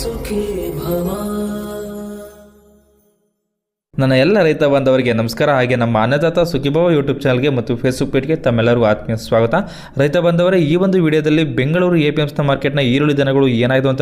ಸುಖೀ ಭವ. ನನ್ನ ಎಲ್ಲ ರೈತ ಬಾಂಧವರಿಗೆ ನಮಸ್ಕಾರ. ಹಾಗೆ ನಮ್ಮ ಅನ್ನದಾತ ಸುಖೀಭವ ಯೂಟ್ಯೂಬ್ ಚಾನಲ್ಗೆ ಮತ್ತು ಫೇಸ್ಬುಕ್ ಪೇಜ್ಗೆ ತಮ್ಮೆಲ್ಲರಿಗೂ ಆತ್ಮೀಯ ಸ್ವಾಗತ. ರೈತ ಬಾಂಧವರೇ, ಈ ಒಂದು ವಿಡಿಯೋದಲ್ಲಿ ಬೆಂಗಳೂರು APMC ಮಾರ್ಕೆಟ್ನ ಈರುಳ್ಳಿ ದನಗಳು ಏನಾಯಿತು ಅಂತ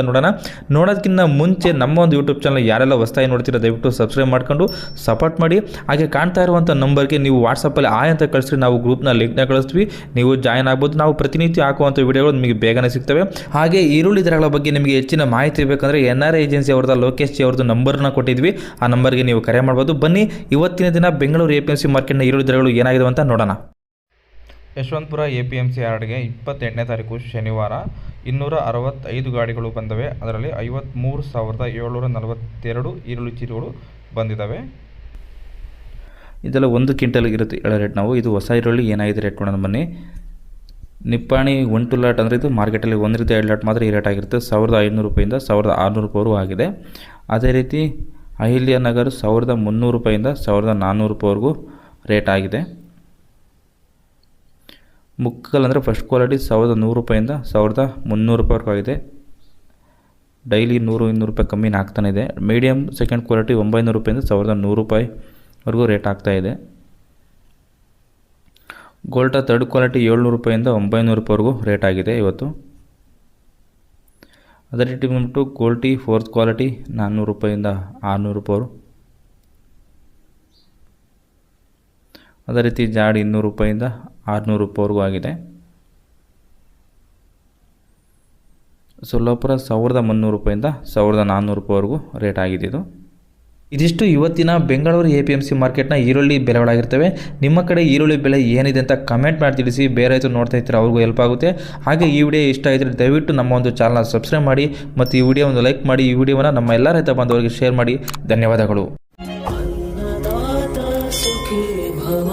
ನೋಡೋದಕ್ಕಿಂತ ಮುಂಚೆ ನಮ್ಮ ಒಂದು ಯೂಟ್ಯೂಬ್ ಚಾನಲ್ ಯಾರೆಲ್ಲ ಹೊಸದಾಗಿ ನೋಡ್ತೀರಾ ದಯವಿಟ್ಟು ಸಬ್ಸ್ಕ್ರೈಬ್ ಮಾಡ್ಕೊಂಡು ಸಪೋರ್ಟ್ ಮಾಡಿ. ಹಾಗೆ ಕಾಣ್ತಾ ಇರುವಂಥ ನಂಬರ್ಗೆ ನೀವು ವಾಟ್ಸಪ್ಪಲ್ಲಿ ಆಯ್ ಅಂತ ಕಳಿಸ್ರಿ, ನಾವು ಗ್ರೂಪ್ನ ಲಿಂಕ್ನ ಕಳಿಸ್ತೀವಿ, ನೀವು ಜಾಯ್ನ್ ಆಗ್ಬೋದು. ನಾವು ಪ್ರತಿನಿತ್ಯ ಹಾಕುವಂಥ ವಿಡಿಯೋಗಳು ನಿಮಗೆ ಬೇಗನೆ ಸಿಗ್ತವೆ. ಹಾಗೆ ಈರುಳ್ಳಿ ದರಗಳ ಬಗ್ಗೆ ನಿಮಗೆ ಹೆಚ್ಚಿನ ಮಾಹಿತಿ ಬೇಕಂದರೆ NRI ಏಜೆನ್ಸಿ ಅವ್ರದ್ದು ಲೋಕೇಶ್ ಜಿ ಅವ್ರದ್ದು ನಂಬರ್ನ ಕೊಟ್ಟಿದ್ವಿ, ಆ ನಂಬರ್ಗೆ ನೀವು ಕರೆ ಮಾಡ್ಬೋದು. ಬನ್ನಿ ಇವತ್ತಿನ ದಿನ ಬೆಂಗಳೂರು APMC ಮಾರ್ಕೆಟ್ನ ಈರುಳ್ಳಿ ದರಗಳು ಏನಾಗಿದೆ ಅಂತ ನೋಡೋಣ. ಯಶವಂತಪುರ APMC ಯಾರ್ಡ್ಗೆ 28ನೇ ತಾರೀಕು ಶನಿವಾರ 265 ಗಾಡಿಗಳು ಬಂದವೆ. ಅದರಲ್ಲಿ 53,742 ಈರುಳ್ಳಿ ಚೀಲಗಳು ಬಂದಿದ್ದಾವೆ. ಇದೆಲ್ಲ 1 ಕ್ವಿಂಟಲ್ ಇರುತ್ತೆ ಹೇಳೋ ರೇಟ್. ನಾವು ಇದು ಹೊಸ ಈರುಳ್ಳಿ ಏನಾಗಿದೆ ರೇಟ್ ನೋಡೋಣ ಬನ್ನಿ. ನಿಪ್ಪಾಣಿ 1 2 ಲಾಟ್ ಅಂದರೆ ಇದು ಮಾರ್ಕೆಟಲ್ಲಿ 1 ರೀತಿ 2 ಲಾಟ್ ಮಾತ್ರ ಈ ರೇಟ್ ಆಗಿರುತ್ತೆ. 1,500 ರೂಪಾಯಿಂದ 1,600 ರೂಪಾಯಿವರೆಗೂ ಆಗಿದೆ. ಅದೇ ರೀತಿ ಅಹಿಲ್ಯ ನಗರ್ 1,300 ರೂಪಾಯಿಂದ 1,400 ರೂಪಾಯಿವರೆಗೂ ರೇಟ್ ಆಗಿದೆ. ಮುಕ್ಕಲ್ ಅಂದರೆ ಫಸ್ಟ್ ಕ್ವಾಲಿಟಿ 1,100 ರೂಪಾಯಿಂದ 1,300 ರೂಪಾಯಿವರೆಗೂ ಆಗಿದೆ. ಡೈಲಿ 100-200 ರೂಪಾಯಿ ಕಮ್ಮಿನ ಆಗ್ತಾನೆ ಇದೆ. ಮೀಡಿಯಮ್ ಸೆಕೆಂಡ್ ಕ್ವಾಲಿಟಿ 900 ರೂಪಾಯಿಂದ 1,100 ರೂಪಾಯಿವರೆಗೂ ರೇಟ್ ಆಗ್ತಾಯಿದೆ. ಗೋಲ್ಟಾ ಥರ್ಡ್ ಕ್ವಾಲಿಟಿ 700 ರೂಪಾಯಿಂದ 900 ರೂಪಾಯಿವರೆಗೂ ರೇಟ್ ಆಗಿದೆ ಇವತ್ತು. ಅದೇ ರೀತಿ ಬಂದ್ಬಿಟ್ಟು ಗೋಲ್ಟಿ ಫೋರ್ತ್ ಕ್ವಾಲಿಟಿ 400 ರೂಪಾಯಿಂದ 600 ರೂಪಾಯಿ. ಅದೇ ರೀತಿ ಜಾಡ್ 200 ರೂಪಾಯಿಂದ 600 ರೂಪಾಯಿವರೆಗೂ ಆಗಿದೆ. ಸೊಲ್ಲಾಪುರ 1,300 ರೂಪಾಯಿಂದ 1,400 ರೂಪಾಯಿವರೆಗೂ ರೇಟ್ ಆಗಿದೆ ಇದು. ಇದಿಷ್ಟು ಇವತ್ತಿನ ಬೆಂಗಳೂರು APMC ಮಾರ್ಕೆಟ್ನ ಈರುಳ್ಳಿ ಬೆಲೆಗಳಾಗಿರ್ತವೆ. ನಿಮ್ಮ ಕಡೆ ಈರುಳ್ಳಿ ಬೆಲೆ ಏನಿದೆ ಅಂತ ಕಮೆಂಟ್ ಮಾಡಿ ತಿಳಿಸಿ. ಬೇರೆ ರೈತರು ನೋಡ್ತಾ ಇರ್ತಾರೆ, ಅವ್ರಿಗೂ ಹೆಲ್ಪ್ ಆಗುತ್ತೆ. ಹಾಗೆ ಈ ವಿಡಿಯೋ ಇಷ್ಟ ಆಗಿದ್ರೆ ದಯವಿಟ್ಟು ನಮ್ಮ ಒಂದು ಚಾನಲ್ನ ಸಬ್ಸ್ಕ್ರೈಬ್ ಮಾಡಿ ಮತ್ತು ಈ ವಿಡಿಯೋ ಒಂದು ಲೈಕ್ ಮಾಡಿ. ಈ ವಿಡಿಯೋವನ್ನು ನಮ್ಮ ಎಲ್ಲ ರೈತ ಬಾಂಧವರಿಗೆ ಶೇರ್ ಮಾಡಿ. ಧನ್ಯವಾದಗಳು. ಅನ್ನದಾತ ಸುಖೀ ಭವ.